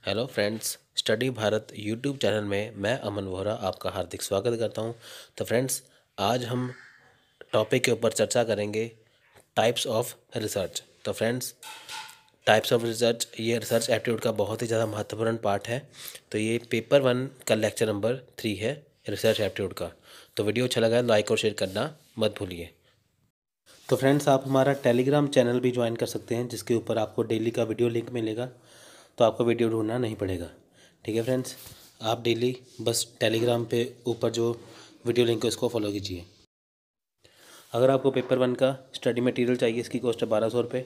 Hello friends, study Bharat YouTube channel में मैं अमन वोहरा आपका हार्दिक स्वागत करता हूं। तो फ्रेंड्स, आज हम टॉपिक के ऊपर चर्चा करेंगे टाइप्स ऑफ रिसर्च। तो फ्रेंड्स, टाइप्स ऑफ रिसर्च ये रिसर्च एप्टीट्यूड का बहुत ही ज़्यादा महत्वपूर्ण पार्ट है। तो ये पेपर 1 का लेक्चर नंबर 3 है रिसर्च एप्टीट्यूड का। तो वीडियो अच्छा लगा है लाइक और शेयर करना मत भूलिए। तो फ्रेंड्स, आप हमारा टेलीग्राम चैनल भी ज्वाइन कर सकते हैं, जिसके ऊपर आपको डेली का वीडियो लिंक मिलेगा। तो आपको वीडियो ढूंढना नहीं पड़ेगा। ठीक है फ्रेंड्स, आप डेली बस टेलीग्राम पे ऊपर जो वीडियो लिंक है उसको फॉलो कीजिए। अगर आपको पेपर 1 का स्टडी मटेरियल चाहिए, इसकी कॉस्ट है 1200 रुपये।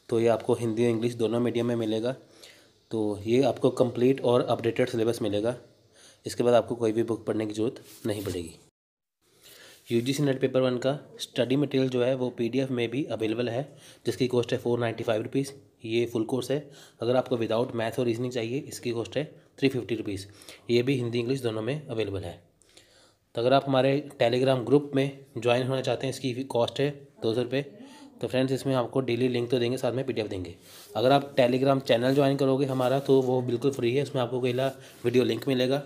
तो ये आपको हिंदी और इंग्लिश दोनों मीडियम में मिलेगा। तो ये आपको कंप्लीट और अपडेटेड सिलेबस मिलेगा। इसके बाद आपको कोई भी बुक पढ़ने की ज़रूरत नहीं पड़ेगी। यूजीसी नेट पेपर 1 का स्टडी मटेरियल जो है वो पीडीएफ में भी अवेलेबल है, जिसकी कॉस्ट है 495 रुपीज़। ये फुल कोर्स है। अगर आपको विदाउट मैथ और रीजनिंग चाहिए, इसकी कॉस्ट है 350 रुपीज़। ये भी हिंदी इंग्लिश दोनों में अवेलेबल है। तो अगर आप हमारे टेलीग्राम ग्रुप में ज्वाइन होना चाहते हैं, इसकी कॉस्ट है 200 रुपये। तो फ्रेंड्स, इसमें आपको डेली लिंक तो देंगे, साथ में पीडीएफ देंगे। अगर आप टेलीग्राम चैनल ज्वाइन करोगे हमारा, तो वो बिल्कुल फ्री है। इसमें आपको पहला वीडियो लिंक मिलेगा।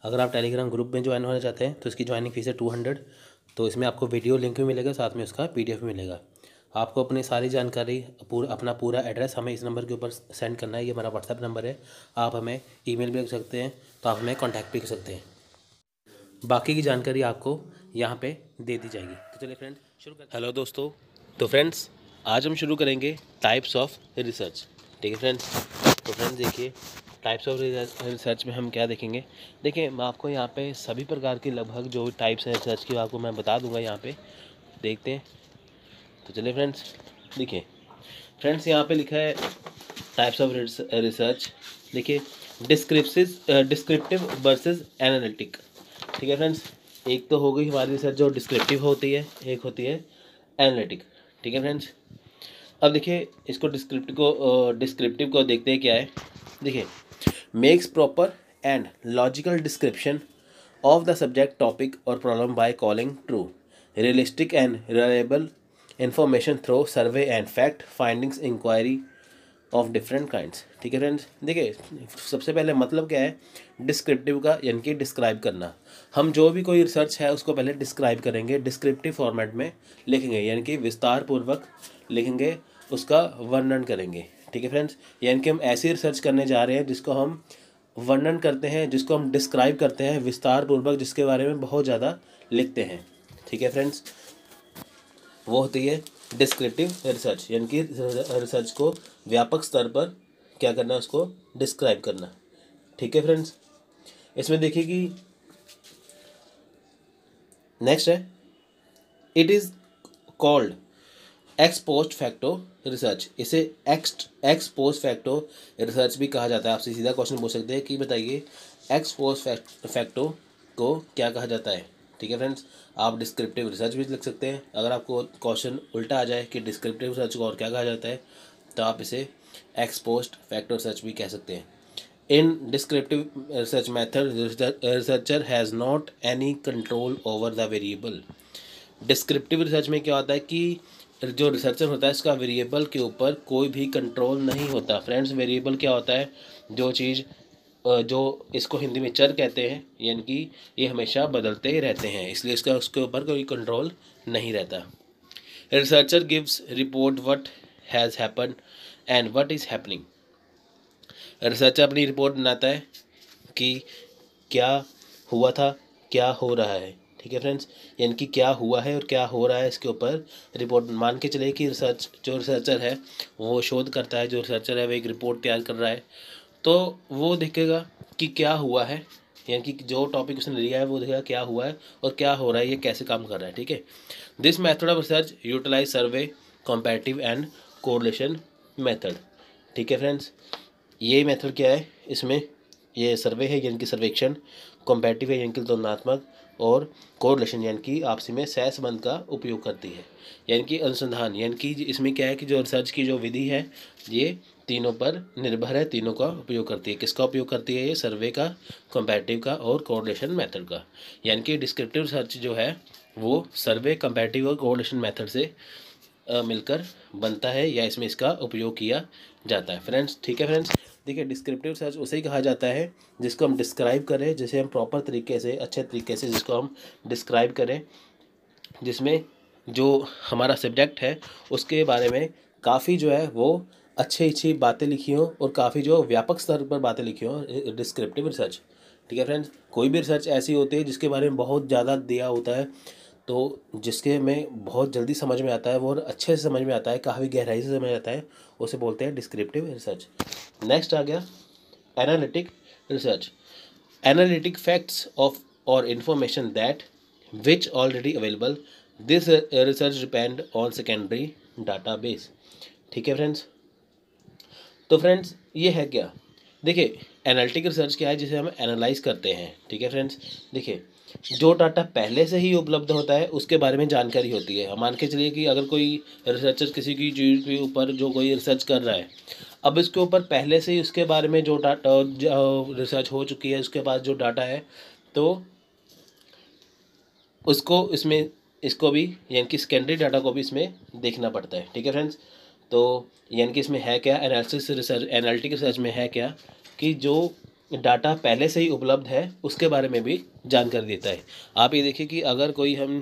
अगर आप टेलीग्राम ग्रुप में ज्वाइन होना चाहते हैं तो इसकी ज्वाइनिंग फ़ीस है 200। तो इसमें आपको वीडियो लिंक भी मिलेगा, साथ में उसका पीडीएफ भी मिलेगा। आपको अपनी सारी जानकारी अपना पूरा एड्रेस हमें इस नंबर के ऊपर सेंड करना है। ये हमारा व्हाट्सएप नंबर है। आप हमें ईमेल भी कर सकते हैं, तो आप हमें कॉन्टैक्ट भी कर सकते हैं। बाकी की जानकारी आपको यहाँ पे दे दी जाएगी। तो चलिए फ्रेंड्स, शुरू करते हैं। हेलो दोस्तों, तो फ्रेंड्स आज हम शुरू करेंगे टाइप्स ऑफ रिसर्च। ठीक है फ्रेंड्स, तो फ्रेंड्स देखिए, टाइप्स ऑफ रिसर्च में हम क्या देखेंगे। देखिए, मैं आपको यहाँ पे सभी प्रकार की लगभग जो टाइप्स है रिसर्च की आपको मैं बता दूंगा। यहाँ पे देखते हैं। तो चलिए फ्रेंड्स, देखिए फ्रेंड्स, यहाँ पे लिखा है टाइप्स ऑफ रिसर्च। देखिए, डिस्क्रिप्टिव वर्सेस एनालिटिक। ठीक है फ्रेंड्स, एक तो हो गई हमारी रिसर्च जो डिस्क्रिप्टिव होती है, एक होती है एनालिटिक। ठीक है फ्रेंड्स, अब देखिए इसको डिस्क्रिप्टिव को देखते हैं क्या है। देखिए, makes proper and logical description of the subject topic और problem by calling true realistic and reliable information through survey and fact findings inquiry of different kinds. ठीक है फ्रेंड्स, देखिए सबसे पहले मतलब क्या है डिस्क्रिप्टिव का, यानी कि डिस्क्राइब करना। हम जो भी कोई रिसर्च है उसको पहले डिस्क्राइब करेंगे, डिस्क्रिप्टिव फॉर्मेट में लिखेंगे, यानी कि विस्तार पूर्वक लिखेंगे, उसका वर्णन करेंगे। ठीक है फ्रेंड्स, यानी कि हम ऐसी रिसर्च करने जा रहे हैं जिसको हम वर्णन करते हैं, जिसको हम डिस्क्राइब करते हैं विस्तार पूर्वक, जिसके बारे में बहुत ज़्यादा लिखते हैं। ठीक है फ्रेंड्स, वो होती है डिस्क्रिप्टिव रिसर्च, यानी कि रिसर्च को व्यापक स्तर पर क्या करना है, उसको डिस्क्राइब करना। ठीक है फ्रेंड्स, इसमें देखिए कि नेक्स्ट है, it is called x post facto research. इसे एक्स पोस्ट फैक्टो रिसर्च भी कहा जाता है। आपसे सीधा क्वेश्चन पूछ सकते हैं कि बताइए एक्स पोस्ट फैक्टो को क्या कहा जाता है। ठीक है फ्रेंड्स, आप डिस्क्रिप्टिव रिसर्च भी लिख सकते हैं। अगर आपको क्वेश्चन उल्टा आ जाए कि डिस्क्रिप्टिव रिसर्च को और क्या कहा जाता है, तो आप इसे एक्स पोस्ट फैक्टो रिसर्च भी कह सकते हैं। इन descriptive research method researcher has not any control over the variable. Descriptive research में क्या होता है कि जो रिसर्चर होता है इसका वेरिएबल के ऊपर कोई भी कंट्रोल नहीं होता। फ्रेंड्स, वेरिएबल क्या होता है, जो चीज़ जो इसको हिंदी में चर कहते हैं, यानी कि ये हमेशा बदलते ही रहते हैं, इसलिए इसका उसके ऊपर कोई कंट्रोल नहीं रहता। Researcher gives report what has happen and what is happening. Researcher अपनी रिपोर्ट बनाता है कि क्या हुआ था, क्या हो रहा है। ठीक है फ्रेंड्स, यानी कि क्या हुआ है और क्या हो रहा है, इसके ऊपर रिपोर्ट। मान के चले कि जो रिसर्चर है वो शोध करता है, जो रिसर्चर है वो एक रिपोर्ट तैयार कर रहा है, तो वो देखेगा कि क्या हुआ है, यानी कि जो टॉपिक उसने लिया है वो देखेगा क्या हुआ है और क्या हो रहा है, ये कैसे काम कर रहा है। ठीक है, this method of research utilize survey comparative and correlation method. ठीक है फ्रेंड्स, ये मेथड क्या है, इसमें ये सर्वे है यानी कि सर्वेक्षण, कॉम्पैरेटिव है यानी कि तुलनात्मक, और कोरिलेशन यानी कि आपसी में सहसंबंध का उपयोग करती है, यानी कि अनुसंधान। यानी कि इसमें क्या है कि जो रिसर्च की जो विधि है ये तीनों पर निर्भर है, तीनों का उपयोग करती है। किसका उपयोग करती है, ये सर्वे का, कॉम्पैरेटिव का और कोरिलेशन मेथड का। यानी कि डिस्क्रिप्टिव रिसर्च जो है वो सर्वे, कॉम्पैरेटिव और कोरिलेशन मेथड से मिलकर बनता है, या इसमें इसका उपयोग किया जाता है फ्रेंड्स। ठीक है फ्रेंड्स, देखिए डिस्क्रिप्टिव रिसर्च उसे ही कहा जाता है जिसको हम डिस्क्राइब करें, जैसे हम प्रॉपर तरीके से, अच्छे तरीके से जिसको हम डिस्क्राइब करें, जिसमें जो हमारा सब्जेक्ट है उसके बारे में काफ़ी जो है वो अच्छी अच्छी बातें लिखी हों और काफ़ी जो व्यापक स्तर पर बातें लिखी हों, डिस्क्रिप्टिव रिसर्च। ठीक है फ्रेंड्स, कोई भी रिसर्च ऐसी होती है जिसके बारे में बहुत ज़्यादा दिया होता है, तो जिसके में बहुत जल्दी समझ में आता है, वो अच्छे से समझ में आता है, काफ़ी गहराई से समझ आता है, उसे बोलते हैं डिस्क्रिप्टिव रिसर्च। नेक्स्ट आ गया analytic research. Analytic facts of or information that which already available. This research depend on secondary database। ठीक है फ्रेंड्स, तो फ्रेंड्स ये है क्या, देखिए एनालिटिक रिसर्च क्या है, जिसे हम एनालाइज करते हैं। ठीक है फ्रेंड्स, देखिए जो डाटा पहले से ही उपलब्ध होता है उसके बारे में जानकारी होती है। हम मान के चलिए कि अगर कोई रिसर्चर किसी की चीज़ के ऊपर जो कोई रिसर्च कर रहा है, अब इसके ऊपर पहले से ही उसके बारे में जो डाटा रिसर्च हो चुकी है, उसके पास जो डाटा है, तो उसको इसमें इसको भी यानी कि सेकेंडरी डाटा को भी इसमें देखना पड़ता है। ठीक है फ्रेंड्स, तो यानी कि इसमें है क्या, एनालिसिस रिसर्च, एनालिटिक रिसर्च में है क्या कि जो डाटा पहले से ही उपलब्ध है उसके बारे में भी जानकारी देता है। आप ये देखिए कि अगर कोई हम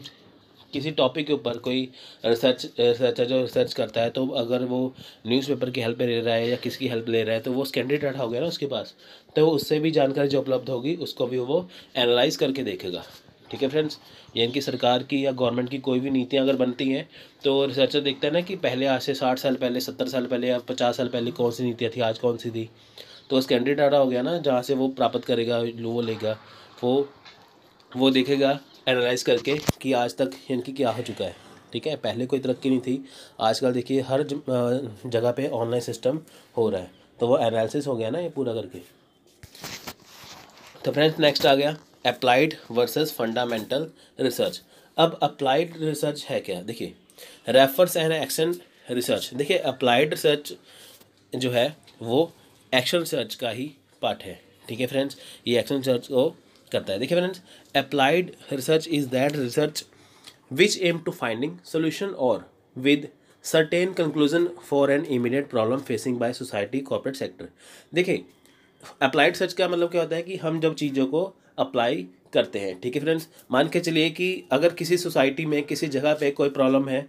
किसी टॉपिक के ऊपर कोई रिसर्चर जो रिसर्च करता है, तो अगर वो न्यूज़पेपर की हेल्प ले रहा है या किसकी हेल्प ले रहा है, तो वो सेकेंडरी डाटा हो गया ना उसके पास, तो उससे भी जानकारी जो उपलब्ध होगी उसको भी वो एनालाइज करके देखेगा। ठीक है फ्रेंड्स, यानी कि सरकार की या गवर्नमेंट की कोई भी नीतियाँ अगर बनती हैं, तो रिसर्चर देखता है ना कि पहले आज से 60 साल पहले, 70 साल पहले या 50 साल पहले कौन सी नीतियाँ थी, आज कौन सी थी, तो सेकेंडरी डाटा हो गया ना, जहाँ से वो प्राप्त करेगा, वो लेगा, वो देखेगा एनालाइज करके कि आज तक यानी कि क्या हो चुका है। ठीक है, पहले कोई तरक्की नहीं थी, आजकल देखिए हर जगह पे ऑनलाइन सिस्टम हो रहा है, तो वो एनालिसिस हो गया ना ये पूरा करके। तो फ्रेंड्स नेक्स्ट आ गया अप्लाइड वर्सेस फंडामेंटल रिसर्च। अब अप्लाइड रिसर्च है क्या, देखिए रेफर्स एंड एक्शन रिसर्च। देखिए अप्लाइड रिसर्च जो है वो एक्शन रिसर्च का ही पार्ट है। ठीक है फ्रेंड्स, ये एक्शन रिसर्च को करता है। देखिए friends, applied research is that research which aim to finding solution और with certain conclusion for an immediate problem facing by society corporate sector. देखिए अप्लाइड रिसर्च का मतलब क्या होता है कि हम जब चीज़ों को अप्लाई करते हैं। ठीक है फ्रेंड्स, मान के चलिए कि अगर किसी सोसाइटी में किसी जगह पे कोई प्रॉब्लम है,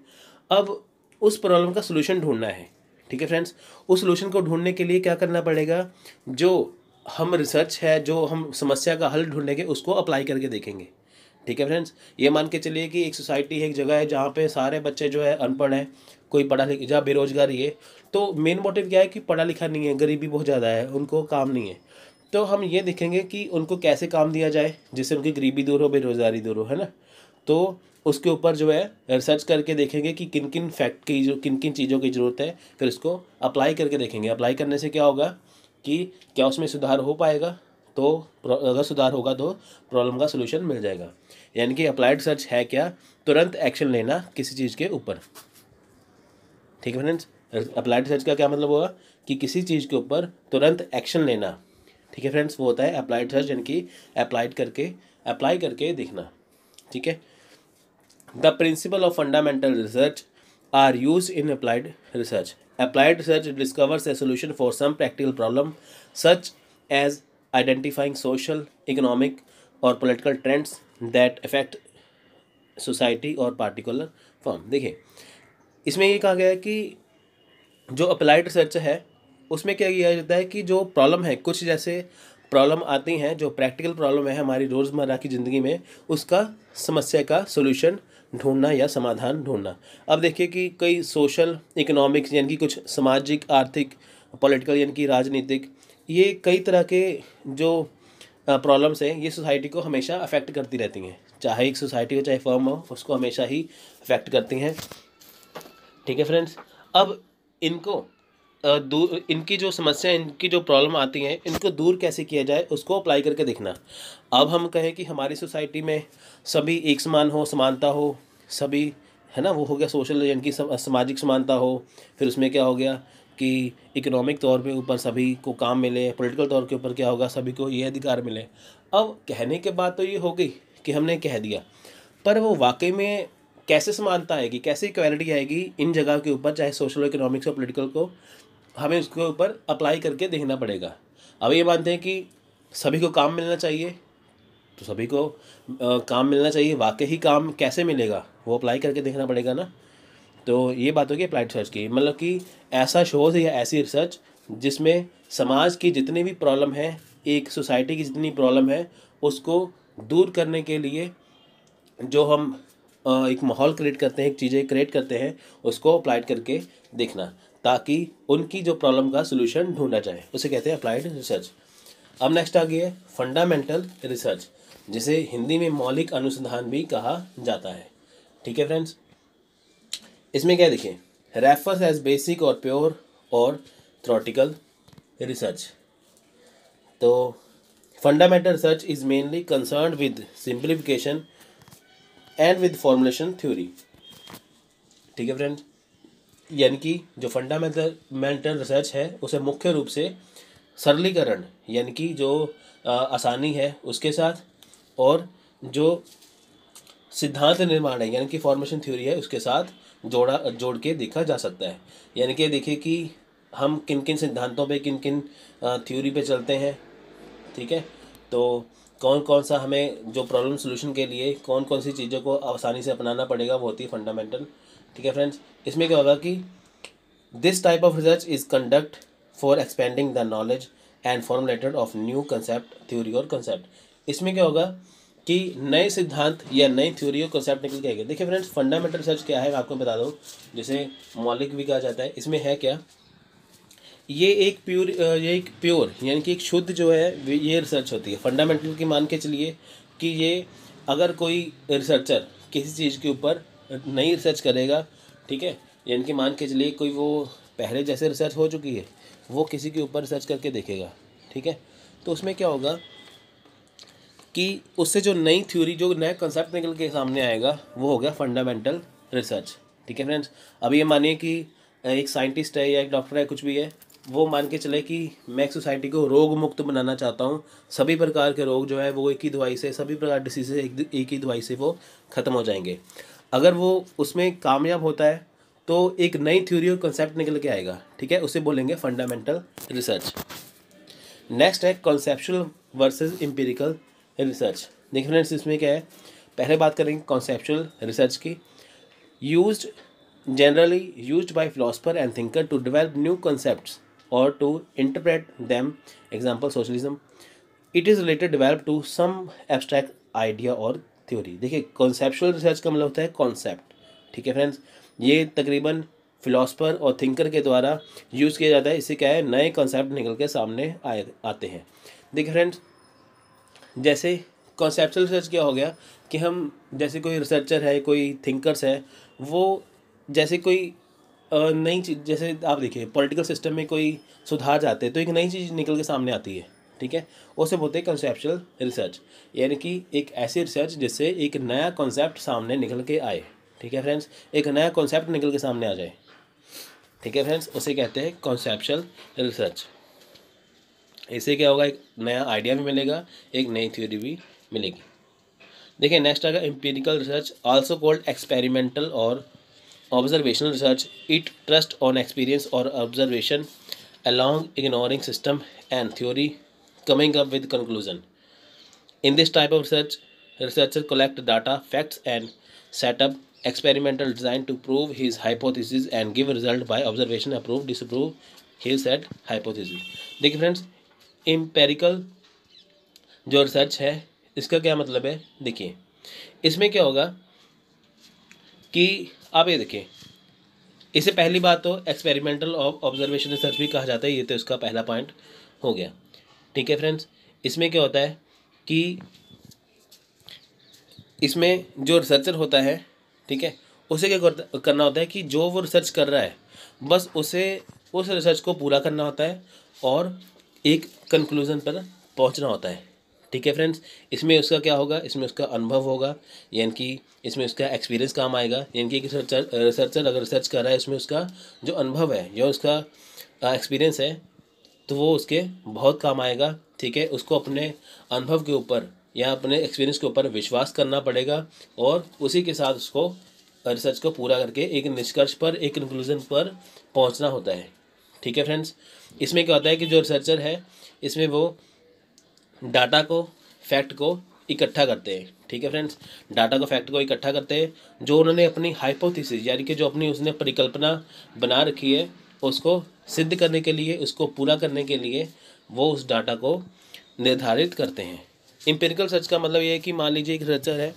अब उस प्रॉब्लम का सोल्यूशन ढूंढना है। ठीक है फ्रेंड्स, उस सोल्यूशन को ढूंढने के लिए क्या करना पड़ेगा, जो हम रिसर्च है, जो हम समस्या का हल ढूंढेंगे उसको अप्लाई करके देखेंगे। ठीक है फ्रेंड्स, ये मान के चलिए कि एक सोसाइटी है, एक जगह है जहाँ पे सारे बच्चे जो है अनपढ़ हैं, कोई पढ़ा लिखा, जहाँ बेरोजगारी है, तो मेन मोटिव क्या है कि पढ़ा लिखा नहीं है, गरीबी बहुत ज़्यादा है, उनको काम नहीं है, तो हम ये देखेंगे कि उनको कैसे काम दिया जाए जिससे उनकी गरीबी दूर हो, बेरोजगारी दूर हो, है ना। तो उसके ऊपर जो है रिसर्च करके देखेंगे कि किन किन फैक्ट की जो किन किन चीज़ों की ज़रूरत है, फिर उसको अप्लाई करके देखेंगे। अप्लाई करने से क्या होगा कि क्या उसमें सुधार हो पाएगा, तो अगर सुधार होगा तो प्रॉब्लम का सोल्यूशन मिल जाएगा। यानी कि अप्लाइड रिसर्च है क्या, तुरंत एक्शन लेना किसी चीज़ के ऊपर। ठीक है फ्रेंड्स, अप्लाइड रिसर्च का क्या मतलब होगा कि किसी चीज़ के ऊपर तुरंत एक्शन लेना। ठीक है फ्रेंड्स, वो होता है अप्लाइड रिसर्च, यानी कि अप्लाई करके देखना। ठीक है, the principle of fundamental research are use in applied research. Applied research discovers a solution for some practical problem such as identifying social, economic और political trends that affect society और particular firm. देखिए इसमें ये कहा गया है कि जो अप्लाइड रिसर्च है उसमें क्या किया जाता है कि जो प्रॉब्लम है, कुछ जैसे प्रॉब्लम आती हैं, जो प्रैक्टिकल प्रॉब्लम है हमारी रोज़मर्रा की ज़िंदगी में, उसका समस्या का सोल्यूशन ढूंढना या समाधान ढूंढना। अब देखिए कि कई सोशल, इकोनॉमिक्स यानी कि कुछ सामाजिक, आर्थिक, पॉलिटिकल यानी कि राजनीतिक, ये कई तरह के जो प्रॉब्लम्स हैं ये सोसाइटी को हमेशा अफेक्ट करती रहती हैं, चाहे एक सोसाइटी हो चाहे फर्म हो, उसको हमेशा ही अफेक्ट करती हैं। ठीक है फ्रेंड्स, अब इनको दूर, इनकी जो समस्या, इनकी जो प्रॉब्लम आती हैं, इनको दूर कैसे किया जाए उसको अप्लाई करके देखना। अब हम कहें कि हमारी सोसाइटी में सभी एक समान हो, समानता हो, सभी, है ना, वो हो गया सोशल यानी कि सामाजिक समानता हो। फिर उसमें क्या हो गया कि इकोनॉमिक तौर पे ऊपर सभी को काम मिले, पॉलिटिकल तौर के ऊपर क्या होगा, सभी को ये अधिकार मिले। अब कहने के बाद तो ये हो गई कि हमने कह दिया, पर वो वाकई में कैसे समानता आएगी, कैसे इक्वालिटी आएगी इन जगह के ऊपर, चाहे सोशल, इकोनॉमिक्स और पॉलिटिकल को हमें उसके ऊपर अप्लाई करके देखना पड़ेगा। अब ये मानते हैं कि सभी को काम मिलना चाहिए, तो सभी को काम मिलना चाहिए, वाकई ही काम कैसे मिलेगा वो अप्लाई करके देखना पड़ेगा ना। तो ये बात होगी अप्लाइड रिसर्च की, मतलब कि ऐसा शोध या ऐसी रिसर्च जिसमें समाज की जितनी भी प्रॉब्लम है, एक सोसाइटी की जितनी प्रॉब्लम है, उसको दूर करने के लिए जो हम एक माहौल क्रिएट करते हैं, एक चीज़ें क्रिएट करते हैं, उसको अप्लाइड करके देखना, ताकि उनकी जो प्रॉब्लम का सोल्यूशन ढूंढा जाए, उसे कहते हैं अप्लाइड रिसर्च। अब नेक्स्ट आ गया है फंडामेंटल रिसर्च, जिसे हिंदी में मौलिक अनुसंधान भी कहा जाता है। ठीक है फ्रेंड्स, इसमें क्या देखिए, रेफर्स एज बेसिक और प्योर और थ्योरेटिकल रिसर्च। तो fundamental research is mainly concerned with simplification and with formulation theory. ठीक है फ्रेंड्स, यानी कि जो फंडामेंटल रिसर्च है उसे मुख्य रूप से सरलीकरण, यानी कि जो आसानी है उसके साथ, और जो सिद्धांत निर्माण है यानी कि फॉर्मेशन थ्योरी है उसके साथ जोड़ के देखा जा सकता है। यानी कि देखिए कि हम किन किन सिद्धांतों पे, किन किन थ्योरी पे चलते हैं। ठीक है, तो कौन कौन सा हमें जो प्रॉब्लम सोल्यूशन के लिए कौन कौन सी चीज़ों को आसानी से अपनाना पड़ेगा, वो होती है फंडामेंटल। ठीक है फ्रेंड्स, इसमें क्या होगा कि this type of research is conduct for expanding the knowledge and formulated of new concept, theory और कंसेप्ट। इसमें क्या होगा कि नए सिद्धांत या नई थ्योरी और कंसेप्ट निकल के आएंगे। देखिए फ्रेंड्स, फंडामेंटल रिसर्च क्या है मैं आपको बता दूं, जिसे मौलिक भी कहा जाता है। इसमें है क्या, ये एक प्योर यानी कि एक शुद्ध जो है ये रिसर्च होती है। फंडामेंटल की मान के चलिए कि ये अगर कोई रिसर्चर किसी चीज़ के ऊपर नई रिसर्च करेगा, ठीक है, यानी कि मान के चलिए कोई वो पहले जैसे रिसर्च हो चुकी है वो किसी के ऊपर रिसर्च करके देखेगा। ठीक है, तो उसमें क्या होगा कि उससे जो नई थ्योरी, जो नया कंसेप्ट निकल के सामने आएगा, वो हो गया फंडामेंटल रिसर्च। ठीक है फ्रेंड्स, अब ये मानिए कि एक साइंटिस्ट है या एक डॉक्टर है, कुछ भी है, वो मान के चले कि मैं एक सोसाइटी को रोग मुक्त बनाना चाहता हूँ, सभी प्रकार के रोग जो है वो एक ही दवाई से, सभी प्रकार डिसीज़ एक ही दवाई से वो ख़त्म हो जाएंगे। अगर वो उसमें कामयाब होता है तो एक नई थ्योरी और कंसेप्ट निकल के आएगा। ठीक है, उसे बोलेंगे फंडामेंटल रिसर्च। नेक्स्ट है कॉन्सेप्चुअल वर्सेस एम्पिरिकल रिसर्च। देखिए फ्रेंड्स, इसमें क्या है, पहले बात करेंगे कॉन्सेप्चुअल रिसर्च की। Used generally used by philosopher and thinker to develop new concepts और to interpret them, example socialism. It is related develop to some abstract idea और थ्योरी। देखिए, कॉन्सेप्चुअल रिसर्च का मतलब होता है कॉन्सेप्ट। ठीक है फ्रेंड्स, ये तकरीबन फिलोसफर और थिंकर के द्वारा यूज़ किया जाता है। इससे क्या है, नए कॉन्सेप्ट निकल के सामने आते हैं। देखिए फ्रेंड्स, जैसे कॉन्सेप्चुअल रिसर्च क्या हो गया कि हम जैसे कोई रिसर्चर है, कोई थिंकर्स है, वो जैसे कोई नई चीज़, जैसे आप देखिए पॉलिटिकल सिस्टम में कोई सुधार चाहते हैं तो एक नई चीज़ निकल के सामने आती है। ठीक है, उसे बोलते हैं कॉन्सेप्चुअल रिसर्च, यानी कि एक ऐसी रिसर्च जिससे एक नया कॉन्सेप्ट सामने निकल के आए। ठीक है फ्रेंड्स, एक नया कॉन्सेप्ट निकल के सामने आ जाए। ठीक है फ्रेंड्स, उसे कहते हैं कॉन्सेप्चुअल रिसर्च। इससे क्या होगा, एक नया आइडिया भी मिलेगा, एक नई थ्योरी भी मिलेगी। देखिए नेक्स्ट आएगा empirical research, also called experimental और observational research. It trust on experience और observation along ignoring system and theory, coming up with conclusion. In this type of research, researchers collect data, facts, and set up experimental design to prove his hypothesis and give result by observation, approve, disapprove his said hypothesis. देखिए friends, empirical जो research है इसका क्या मतलब है, देखिए इसमें क्या होगा कि आप ये देखिए, इससे पहली बात तो एक्सपेरिमेंटल ऑब्जर्वेशन रिसर्च भी कहा जाता है, ये तो इसका पहला पॉइंट हो गया। ठीक है फ्रेंड्स, इसमें क्या होता है कि इसमें जो रिसर्चर होता है, ठीक है, उसे क्या करना होता है कि जो वो रिसर्च कर रहा है बस उसे उस रिसर्च को पूरा करना होता है और एक कंक्लूजन पर पहुंचना होता है। ठीक है फ्रेंड्स, इसमें उसका क्या होगा, इसमें उसका अनुभव होगा, यानी कि इसमें उसका एक्सपीरियंस काम आएगा। यानी कि एक रिसर्चर अगर रिसर्च कर रहा है, इसमें उसका जो अनुभव है, जो उसका एक्सपीरियंस है, तो वो उसके बहुत काम आएगा। ठीक है, उसको अपने अनुभव के ऊपर या अपने एक्सपीरियंस के ऊपर विश्वास करना पड़ेगा और उसी के साथ उसको रिसर्च को पूरा करके एक निष्कर्ष पर, एक कंक्लूजन पर पहुंचना होता है। ठीक है फ्रेंड्स। इसमें क्या होता है कि जो रिसर्चर है इसमें वो डाटा को, फैक्ट को इकट्ठा करते हैं। ठीक है फ्रेंड्स, डाटा को, फैक्ट को इकट्ठा करते हैं। जो उन्होंने अपनी हाइपोथेसिस यानी कि जो अपनी उसने परिकल्पना बना रखी है उसको सिद्ध करने के लिए, उसको पूरा करने के लिए वो उस डाटा को निर्धारित करते हैं। एम्पिरिकल सर्च का मतलब ये है कि मान लीजिए एक रिसर्चर है,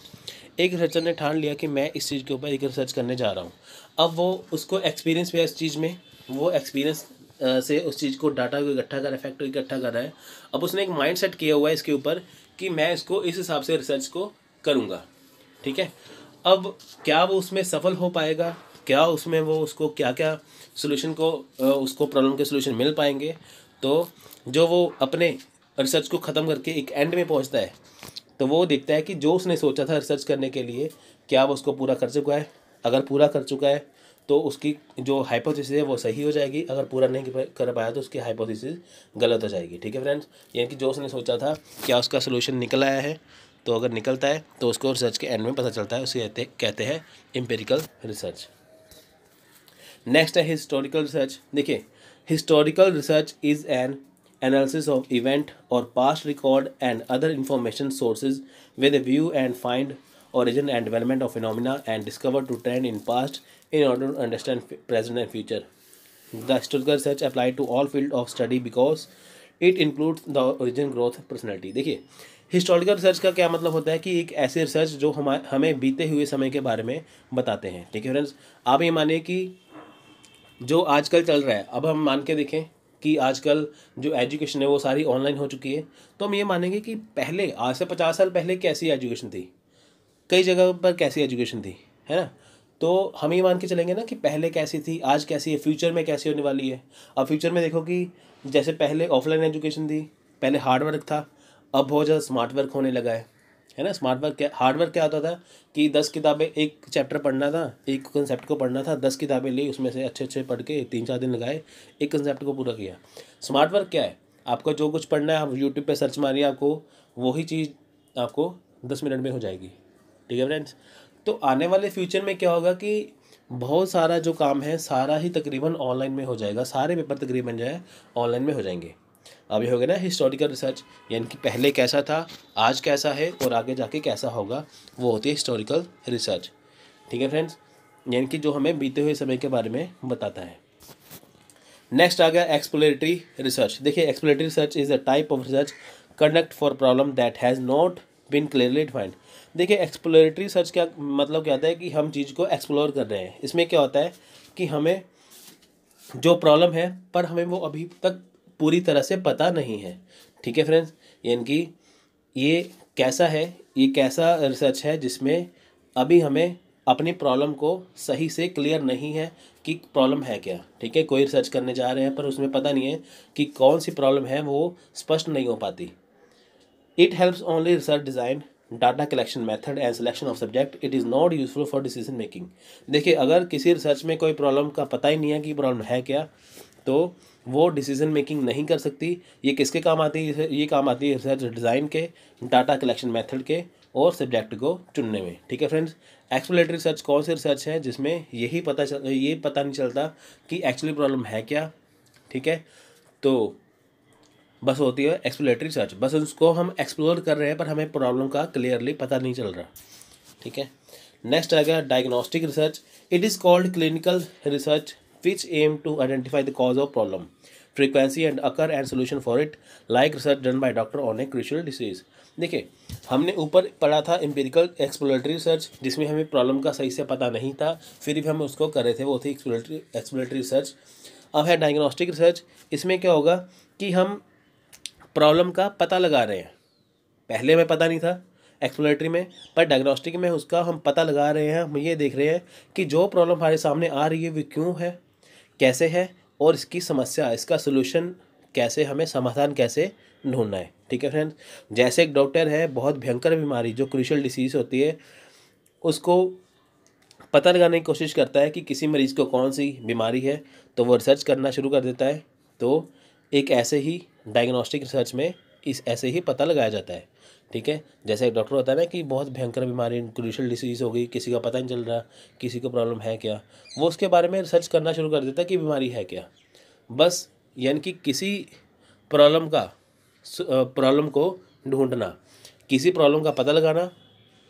एक रिसर्चर ने ठान लिया कि मैं इस चीज़ के ऊपर एक रिसर्च करने जा रहा हूँ। अब वो उसको एक्सपीरियंस भी है इस चीज़ में, वो एक्सपीरियंस से उस चीज़ को, डाटा को इकट्ठा कर रहा है, फैक्ट को इकट्ठा कर रहा है। अब उसने एक माइंड सेट किया हुआ है इसके ऊपर कि मैं इसको इस हिसाब से रिसर्च को करूँगा। ठीक है, अब क्या वो उसमें सफल हो पाएगा, क्या उसमें वो उसको क्या क्या सोल्यूशन को उसको प्रॉब्लम के सोल्यूशन मिल पाएंगे। तो जो वो अपने रिसर्च को ख़त्म करके एक एंड में पहुंचता है तो वो देखता है कि जो उसने सोचा था रिसर्च करने के लिए क्या वो उसको पूरा कर चुका है। अगर पूरा कर चुका है तो उसकी जो हाइपोथेसिस है वो सही हो जाएगी, अगर पूरा नहीं कर पाया तो उसकी हाइपोथेसिस गलत हो जाएगी। ठीक है फ्रेंड्स, यानी कि जो उसने सोचा था क्या उसका सोल्यूशन निकल आया है। तो अगर निकलता है तो उसको रिसर्च के एंड में पता चलता है, उसे कहते हैं एम्पिरिकल रिसर्च। नेक्स्ट है हिस्टोरिकल रिसर्च। देखिए, historical research is an analysis of event or past record and other information sources with a view and find origin and development of phenomena and discover to trend in past in order to understand present and future. The historical research applied to all field of study because it includes the origin, growth, personality. देखिए, historical research का क्या मतलब होता है कि एक ऐसे research जो हमें बीते हुए समय के बारे में बताते हैं। ठीक है फ्रेंड्स, आप ये मानिए कि जो आजकल चल रहा है, अब हम मान के देखें कि आजकल जो एजुकेशन है वो सारी ऑनलाइन हो चुकी है, तो हम ये मानेंगे कि पहले, आज से 50 साल पहले कैसी एजुकेशन थी, कई जगह पर कैसी एजुकेशन थी, है ना। तो हम ये मान के चलेंगे ना कि पहले कैसी थी, आज कैसी है, फ्यूचर में कैसी होने वाली है। अब फ्यूचर में देखो कि जैसे पहले ऑफलाइन एजुकेशन थी, पहले हार्ड वर्क था, अब बहुत ज़्यादा स्मार्ट वर्क होने लगा है ना। स्मार्ट वर्क क्या, हार्ड वर्क क्या होता था कि 10 किताबें, एक चैप्टर पढ़ना था, एक कंसेप्ट को पढ़ना था, 10 किताबें ली, उसमें से अच्छे अच्छे पढ़ के 3-4 दिन लगाए, एक कंसेप्ट को पूरा किया। स्मार्ट वर्क क्या है, आपको जो कुछ पढ़ना है आप यूट्यूब पे सर्च मारिए, आपको वही चीज़ आपको 10 मिनट में हो जाएगी। ठीक है फ्रेंड्स, तो आने वाले फ्यूचर में क्या होगा कि बहुत सारा जो काम है सारा ही तकरीबन ऑनलाइन में हो जाएगा, सारे पेपर तकरीबन जो है ऑनलाइन में हो जाएंगे। अब ये हो गया ना हिस्टोरिकल रिसर्च, यानी कि पहले कैसा था, आज कैसा है और आगे जाके कैसा होगा, वो होती है हिस्टोरिकल रिसर्च। ठीक है फ्रेंड्स, यानी कि जो हमें बीते हुए समय के बारे में बताता है। नेक्स्ट आ गया एक्सप्लोरेटरी रिसर्च। देखिए, exploratory research is a type of research conduct for problem that has not been clearly defined. देखिए, एक्सप्लोरेटरी रिसर्च क्या मतलब क्या होता है कि हम चीज़ को एक्सप्लोर कर रहे हैं। इसमें क्या होता है कि हमें जो प्रॉब्लम है पर हमें वो अभी तक पूरी तरह से पता नहीं है। ठीक है फ्रेंड्स, यानी कि ये कैसा है, ये कैसा रिसर्च है जिसमें अभी हमें अपनी प्रॉब्लम को सही से क्लियर नहीं है कि प्रॉब्लम है क्या। ठीक है, कोई रिसर्च करने जा रहे हैं पर उसमें पता नहीं है कि कौन सी प्रॉब्लम है, वो स्पष्ट नहीं हो पाती। It helps only research design, data collection method and selection of subject. It is not useful for decision making. देखिए, अगर किसी रिसर्च में कोई प्रॉब्लम का पता ही नहीं है कि प्रॉब्लम है क्या, तो वो डिसीजन मेकिंग नहीं कर सकती। ये किसके काम आती है, ये काम आती है रिसर्च डिज़ाइन के, डाटा कलेक्शन मेथड के और सब्जेक्ट को चुनने में। ठीक है फ्रेंड्स, एक्सप्लोरेटरी रिसर्च कौन सी रिसर्च है जिसमें ये पता नहीं चलता कि एक्चुअली प्रॉब्लम है क्या। ठीक है, तो बस होती है एक्सप्लोरेटरी रिसर्च, बस उसको हम एक्सप्लोर कर रहे हैं पर हमें प्रॉब्लम का क्लियरली पता नहीं चल रहा। ठीक है, नेक्स्ट आ गया diagnostic research. It is called clinical research which aim to identify the cause of problem, frequency and occur and solution for it, like research done by doctor on a crucial disease। देखिए, हमने ऊपर पढ़ा था empirical exploratory research जिसमें हमें problem का सही से पता नहीं था, फिर भी हम उसको कर रहे थे, वो थी एक्सप्लोरेटरी रिसर्च। अब है डायग्नोस्टिक रिसर्च। इसमें क्या होगा कि हम प्रॉब्लम का पता लगा रहे हैं, पहले हमें पता नहीं था एक्सप्लोरेटरी में, पर डायग्नोस्टिक में उसका हम पता लगा रहे हैं। हम ये देख रहे हैं कि जो प्रॉब्लम हमारे सामने आ रही है वो क्यों है, कैसे है और इसकी समस्या, इसका सोल्यूशन कैसे, हमें समाधान कैसे ढूंढना है। ठीक है फ्रेंड्स, जैसे एक डॉक्टर है, बहुत भयंकर बीमारी जो क्रूशियल डिसीज़ होती है उसको पता लगाने की कोशिश करता है कि किसी मरीज़ को कौन सी बीमारी है, तो वो रिसर्च करना शुरू कर देता है। तो एक ऐसे ही डायग्नोस्टिक रिसर्च में ऐसे ही पता लगाया जाता है। ठीक है, जैसे एक डॉक्टर होता है ना कि बहुत भयंकर बीमारी, क्रूशियल डिसीज़ हो गई, किसी का पता नहीं चल रहा किसी को प्रॉब्लम है क्या, वो उसके बारे में रिसर्च करना शुरू कर देता है कि बीमारी है क्या। बस यानी कि किसी प्रॉब्लम को ढूंढना, किसी प्रॉब्लम का पता लगाना,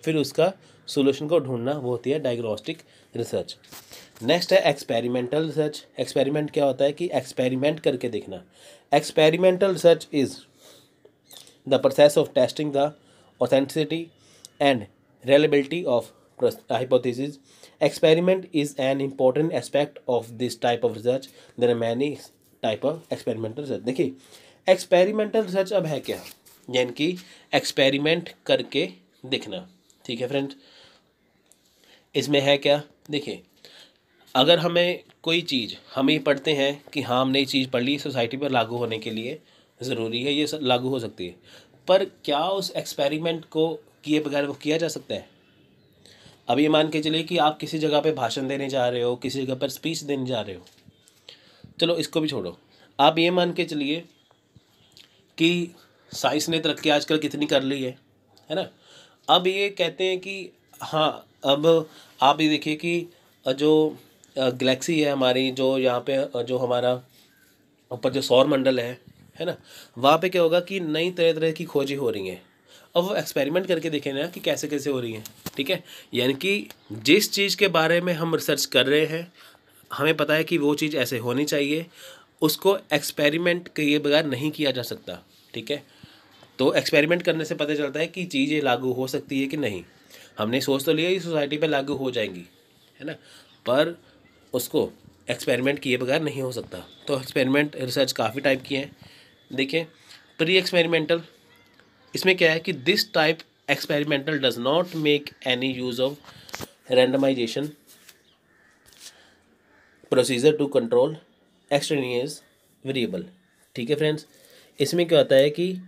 फिर उसका सोल्यूशन को ढूंढना, वो होती है डायग्नोस्टिक रिसर्च। नेक्स्ट है एक्सपेरिमेंटल रिसर्च। एक्सपेरिमेंट क्या होता है कि एक्सपेरिमेंट करके देखना। Experimental research is the process of testing the authenticity and reliability of hypothesis. Experiment is an important aspect of this type of research. There are many type of experimental research. देखिए experimental research अब है क्या, यानी कि experiment करके देखना। ठीक है फ्रेंड्स, इसमें है क्या, देखिए अगर हमें कोई चीज़, हम ये पढ़ते हैं कि हाँ हमने ये चीज़ पढ़ ली, सोसाइटी पर लागू होने के लिए ज़रूरी है, ये लागू हो सकती है, पर क्या उस एक्सपेरिमेंट को किए बगैर वो किया जा सकता है? अब ये मान के चलिए कि आप किसी जगह पे भाषण देने जा रहे हो, किसी जगह पर स्पीच देने जा रहे हो, चलो इसको भी छोड़ो, आप ये मान के चलिए कि साइंस ने तरक्की आजकल कितनी कर ली है ना। अब ये कहते हैं कि हाँ, अब आप ये देखिए कि जो गैलेक्सी है हमारी, जो यहाँ पे जो हमारा ऊपर जो सौर मंडल है ना, वहाँ पे क्या होगा कि नई तरह तरह की खोजें हो रही हैं। अब वो एक्सपेरिमेंट करके देखें ना कि कैसे कैसे हो रही हैं। ठीक है, यानी कि जिस चीज़ के बारे में हम रिसर्च कर रहे हैं, हमें पता है कि वो चीज़ ऐसे होनी चाहिए, उसको एक्सपेरिमेंट किए बगैर नहीं किया जा सकता। ठीक है, तो एक्सपेरिमेंट करने से पता चलता है कि चीज़ें लागू हो सकती है कि नहीं। हमने सोच तो लिया ये सोसाइटी पे लागू हो जाएंगी, है ना, पर उसको एक्सपेरिमेंट किए बगैर नहीं हो सकता। तो एक्सपेरिमेंट रिसर्च काफ़ी टाइप की हैं। देखिए प्री एक्सपेरिमेंटल, इसमें क्या है कि this type experimental does not make any use of randomization procedure to control extraneous variable. ठीक है फ्रेंड्स, इसमें क्या होता है कि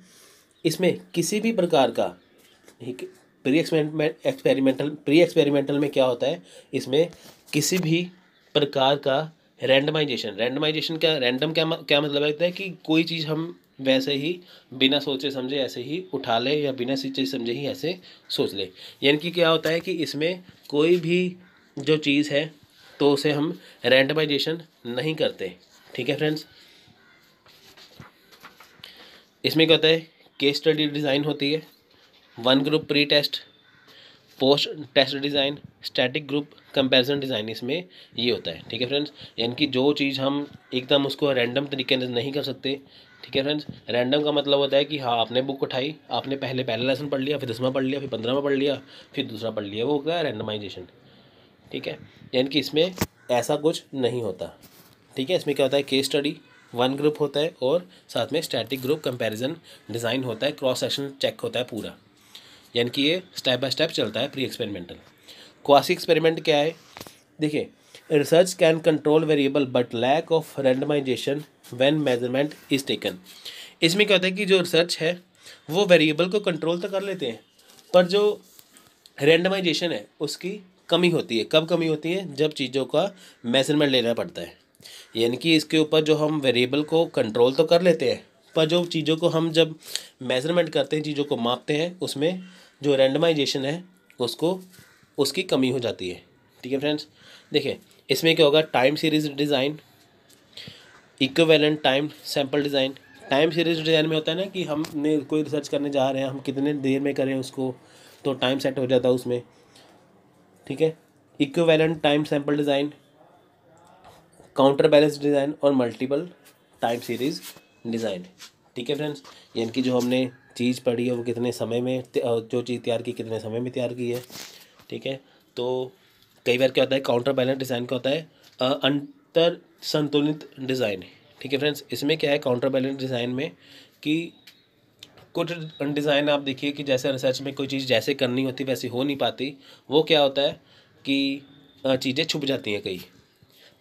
इसमें किसी भी प्रकार का प्री एक्सपेरिमेंटल में क्या होता है, इसमें किसी भी प्रकार का रैंडमाइजेशन क्या, रैंडम क्या मतलब है कि कोई चीज़ हम वैसे ही बिना सोचे समझे ऐसे ही उठा ले, या बिना सोचे समझे ही ऐसे सोच ले। यानी कि क्या होता है कि इसमें कोई भी जो चीज़ है तो उसे हम रैंडमाइजेशन नहीं करते। ठीक है फ्रेंड्स, इसमें क्या होता है, केस स्टडी डिज़ाइन होती है, one group pre test, post test design, static group comparison design, इसमें ये होता है। ठीक है फ्रेंड्स, यानी कि जो चीज़ हम एकदम उसको रैंडम तरीके से नहीं कर सकते। ठीक है फ्रेंड्स, रैंडम का मतलब होता है कि हाँ आपने बुक उठाई, आपने पहले लेसन पढ़ लिया, फिर 10वां पढ़ लिया, फिर 15वां पढ़ लिया, फिर दूसरा पढ़ लिया, वो होता है रैंडमाइजेशन। ठीक है, यानी कि इसमें ऐसा कुछ नहीं होता। ठीक है, इसमें क्या होता है, केस स्टडी, वन ग्रुप होता है, और साथ में स्टैटिक ग्रुप कंपैरिजन डिज़ाइन होता है, क्रॉस सेक्शन चेक होता है पूरा, यानी कि ये स्टेप बाय स्टेप चलता है प्री एक्सपेरिमेंटल। क्वासी एक्सपेरिमेंट क्या है, देखिए research can control variable but lack of randomization when measurement is taken. इसमें क्या होता है कि जो रिसर्च है वो वेरिएबल को कंट्रोल तो कर लेते हैं, पर जो रैंडमाइजेशन है उसकी कमी होती है। कब कमी होती है, जब चीज़ों का मेजरमेंट लेना पड़ता है। यानी कि इसके ऊपर जो हम वेरिएबल को कंट्रोल तो कर लेते हैं, पर जो चीज़ों को हम जब मेजरमेंट करते हैं, चीज़ों को मापते हैं, उसमें जो रैंडमाइजेशन है उसको उसकी कमी हो जाती है। ठीक है फ्रेंड्स, देखिए इसमें क्या होगा, time series design, equivalent time sample design. Time series design में होता है ना कि हमने कोई रिसर्च करने जा रहे हैं, हम कितने देर में करें उसको, तो टाइम सेट हो जाता है उसमें। ठीक है, equivalent time sample design, counter balance design, और मल्टीपल टाइम सीरीज डिज़ाइन। ठीक है फ्रेंड्स, यानी कि जो हमने चीज़ पढ़ी है वो कितने समय में, जो चीज़ तैयार की कितने समय में तैयार की है। ठीक है, तो कई बार क्या होता है, काउंटर बैलेंस डिज़ाइन का होता है अंतर संतुलित डिज़ाइन। ठीक है फ्रेंड्स, इसमें क्या है काउंटर बैलेंस डिज़ाइन में कि कुछ डिज़ाइन आप देखिए कि जैसे रिसर्च में कोई चीज़ जैसे करनी होती वैसे हो नहीं पाती, वो क्या होता है कि चीज़ें छुप जाती हैं कई।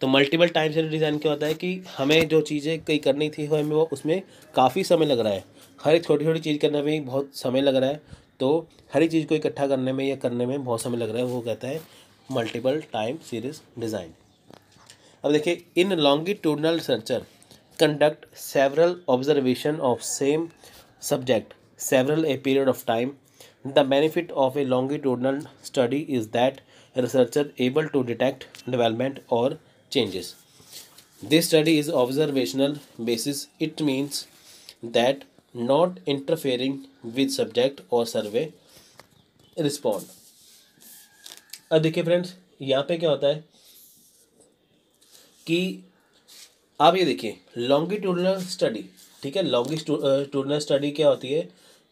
तो मल्टीपल टाइम सीरीज डिज़ाइन क्या होता है कि हमें जो चीज़ें कई करनी थी हमें वो उसमें काफ़ी समय लग रहा है, हर एक छोटी छोटी चीज़ करने में बहुत समय लग रहा है, तो हर एक चीज़ को इकट्ठा करने में या करने में बहुत समय लग रहा है, वो कहता है मल्टीपल टाइम सीरीज डिज़ाइन। अब देखिए, in longitudinal researcher conduct several observation of same subject several a period of time. The benefit of a longitudinal study is that a researcher able to detect development or changes. This study is observational basis. It means that not interfering with subject or survey respond. अब देखिए friends, यहाँ पे क्या होता है कि आप ये देखिए लॉन्गिट्यूडनल स्टडी, ठीक है। लॉन्गिट्यूडनल स्टडी क्या होती है,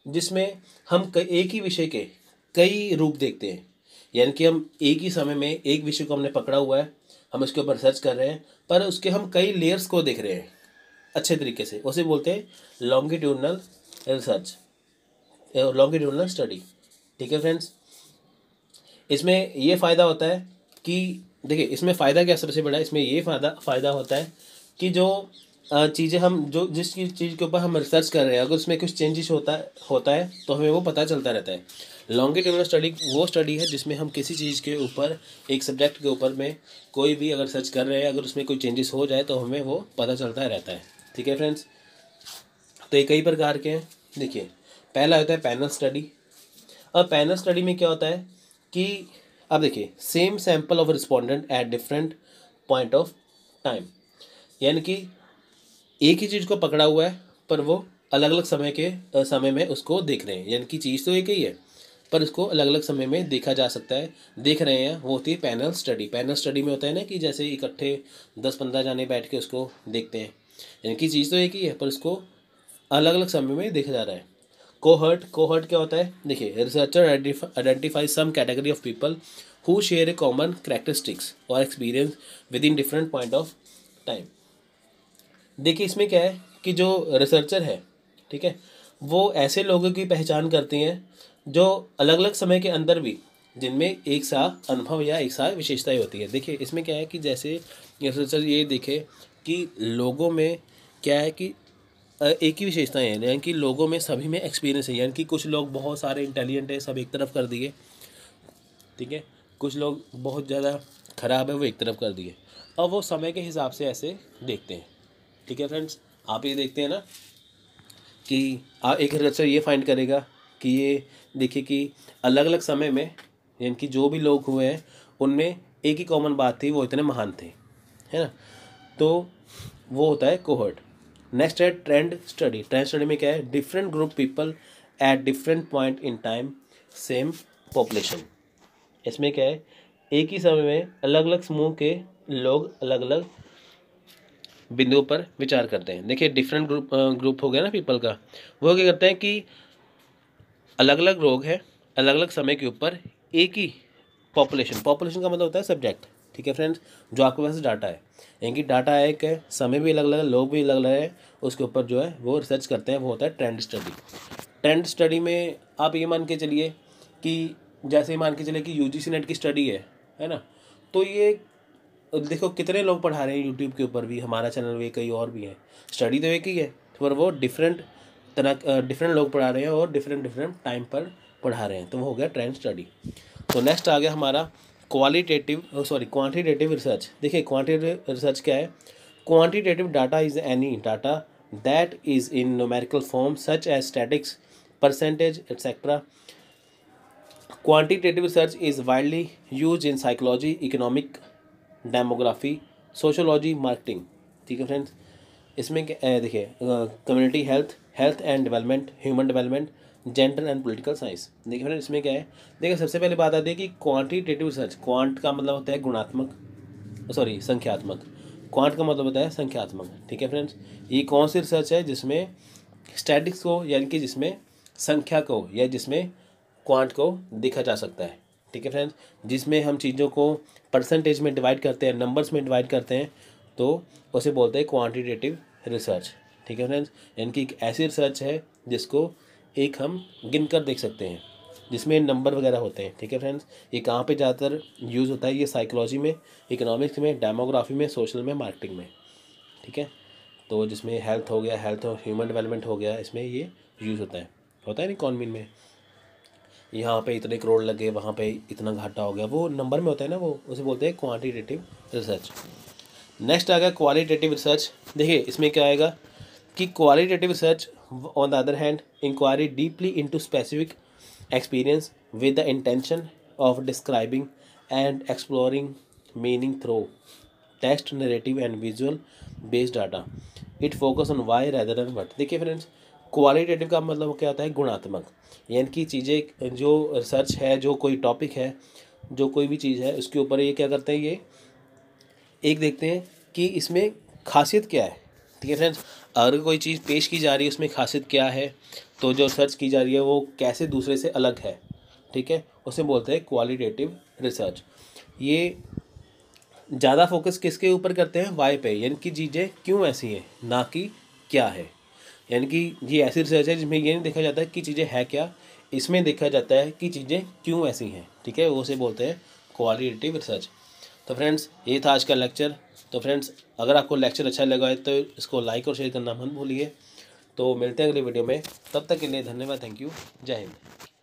जिसमें हम एक ही विषय के कई रूप देखते हैं। यानी कि हम एक ही समय में एक विषय को हमने पकड़ा हुआ है, हम उसके ऊपर रिसर्च कर रहे हैं, पर उसके हम कई लेयर्स को देख रहे हैं अच्छे तरीके से, उसे बोलते हैं लॉन्गिट्यूडनल रिसर्च, लॉन्गिट्यूडनल स्टडी। ठीक है फ्रेंड्स, इसमें ये फ़ायदा होता है कि देखिए इसमें फ़ायदा क्या सबसे बड़ा है, इसमें ये फ़ायदा होता है कि जो चीज़ें हम जो जिस चीज़ के ऊपर हम रिसर्च कर रहे हैं, अगर उसमें कुछ चेंजेस होता है तो हमें वो पता चलता रहता है। लॉन्गिट्यूडनल स्टडी वो स्टडी है जिसमें हम किसी चीज़ के ऊपर, एक सब्जेक्ट के ऊपर में कोई भी अगर सर्च कर रहे हैं, अगर उसमें कोई चेंजेस हो जाए तो हमें वो पता चलता रहता है। ठीक है फ्रेंड्स, तो ये कई प्रकार के हैं। देखिए पहला होता है पैनल स्टडी। अब पैनल स्टडी में क्या होता है कि अब देखिए same sample of respondent at different point of time, यानी कि एक ही चीज़ को पकड़ा हुआ है पर वो अलग अलग समय में उसको देख रहे हैं। यानी कि चीज़ तो एक ही है पर उसको अलग अलग समय में देखा जा सकता है, देख रहे हैं, वो होती है पैनल स्टडी। पैनल स्टडी में होता है ना कि जैसे इकट्ठे 10-15 जाने बैठ के उसको देखते हैं, यानी कि चीज़ तो एक ही है पर उसको अलग अलग समय में देखा जा रहा है। कोहर्ट क्या होता है, देखिए researcher identify some category of people who share a common characteristics और experience within different point of time. देखिए इसमें क्या है कि जो रिसर्चर है, ठीक है, वो ऐसे लोगों की पहचान करती हैं जो अलग अलग समय के अंदर भी, जिनमें एक सा अनुभव या एक सा विशेषताएं होती है। देखिए इसमें क्या है कि जैसे रिसर्चर ये देखे कि लोगों में क्या है कि एक ही विशेषताएं हैं, यानी कि लोगों में सभी में एक्सपीरियंस है। यानी कि कुछ लोग बहुत सारे इंटेलिजेंट है, सब एक तरफ कर दिए, ठीक है, कुछ लोग बहुत ज़्यादा ख़राब है, वो एक तरफ कर दिए। अब वो समय के हिसाब से ऐसे देखते हैं। ठीक है फ्रेंड्स, आप ये देखते हैं ना कि एक रिसर्चर ये फाइंड करेगा कि ये देखिए कि अलग अलग समय में, यानी कि जो भी लोग हुए हैं उनमें एक ही कॉमन बात थी, वो इतने महान थे, है ना। तो वो होता है कोहर्ट। नेक्स्ट है ट्रेंड स्टडी। ट्रेंड स्टडी में क्या है, different group people at different point in time, same population. इसमें क्या है, एक ही समय में अलग अलग समूह के लोग अलग अलग बिंदुओं पर विचार करते हैं। देखिए डिफरेंट ग्रुप हो गया ना पीपल का, वो क्या करते हैं कि अलग अलग लोग हैं अलग अलग समय के ऊपर, एक ही पॉपुलेशन का मतलब होता है सब्जेक्ट। ठीक है फ्रेंड्स, जो आपके पास डाटा है, यानी कि डाटा एक है, समय भी अलग अलग, लोग भी अलग अलग है, उसके ऊपर जो है वो रिसर्च करते हैं, वो होता है ट्रेंड स्टडी। ट्रेंड स्टडी में आप ये मान के चलिए कि जैसे मान के चलिए कि यूजीसी नेट की स्टडी है ना, तो ये देखो कितने लोग पढ़ा रहे हैं यूट्यूब के ऊपर भी, हमारा चैनल भी, कई और भी है, स्टडी तो एक ही है पर वो डिफरेंट लोग पढ़ा रहे हैं और डिफरेंट टाइम पर पढ़ा रहे हैं, तो वो हो गया ट्रेंड स्टडी। तो नेक्स्ट आ गया हमारा क्वांटिटेटिव रिसर्च। देखिए क्वांटिटेटिव रिसर्च क्या है, quantitative data is any data that is in numerical form such as statics, percentage etcetera. Quantitative research is widely use in psychology, economic, demography, sociology, marketing. ठीक है friends, इसमें देखिए community health and development, human development, gender and political science. देखिए friends इसमें क्या है, देखिए सबसे पहले बात आती है कि क्वांटिटेटिव रिसर्च, क्वांट का मतलब होता है संख्यात्मक, क्वांट का मतलब होता है संख्यात्मक। ठीक है फ्रेंड्स, ये कौन सी रिसर्च है जिसमें स्टैटिक्स को, यानी कि जिसमें संख्या को या जिसमें क्वांट को देखा जा सकता है। ठीक है फ्रेंड्स, जिसमें हम चीज़ों को परसेंटेज में डिवाइड करते हैं, नंबर्स में डिवाइड करते हैं, तो उसे बोलते हैं क्वांटिटेटिव रिसर्च। ठीक है फ्रेंड्स, यानी कि एक ऐसी रिसर्च है जिसको एक हम गिन कर देख सकते हैं, जिसमें नंबर वगैरह होते हैं। ठीक है फ्रेंड्स, ये कहाँ पे ज़्यादातर यूज़ होता है, ये साइकोलॉजी में, इकोनॉमिक्स में, डेमोग्राफी में, सोशल में, मार्केटिंग में। ठीक है, तो जिसमें हेल्थ हो गया, हेल्थ और ह्यूमन डेवलपमेंट हो गया, इसमें ये यूज़ होता है ना इकॉनमी में, यहाँ पे इतने करोड़ लगे, वहाँ पे इतना घाटा हो गया, वो नंबर में होता है ना, वो उसे बोलते हैं क्वांटिटेटिव रिसर्च। नेक्स्ट आ गया क्वालिटेटिव रिसर्च। देखिए इसमें क्या आएगा कि qualitative research on the other hand inquiry deeply into specific experience with the intention of describing and exploring meaning through text, narrative and visual based data. It focus on why rather than what. देखिए friends, qualitative का मतलब क्या होता है? गुणात्मक, यानी कि चीज़ें जो रिसर्च है, जो कोई टॉपिक है, जो कोई भी चीज़ है, उसके ऊपर ये क्या करते हैं, ये एक देखते हैं कि इसमें खासियत क्या है। ठीक है फ्रेंड्स, अगर कोई चीज़ पेश की जा रही है उसमें खासियत क्या है, तो जो रिसर्च की जा रही है वो कैसे दूसरे से अलग है, ठीक है, उसे बोलते हैं क्वालिटेटिव रिसर्च। ये ज़्यादा फोकस किसके ऊपर करते हैं? वाई पे, यानी कि चीज़ें क्यों ऐसी हैं, ना कि क्या है। यानी कि ये ऐसी रिसर्च है जिसमें ये नहीं देखा जाता है कि चीज़ें है क्या, इसमें देखा जाता है कि चीज़ें क्यों ऐसी हैं। ठीक है, वो उसे बोलते हैं क्वालिटेटिव रिसर्च। तो फ्रेंड्स, ये था आज का लेक्चर। तो फ्रेंड्स, अगर आपको लेक्चर अच्छा लगा है तो इसको लाइक और शेयर करना मत भूलिए। तो मिलते हैं अगली वीडियो में, तब तक के लिए धन्यवाद, थैंक यू, जय हिंद।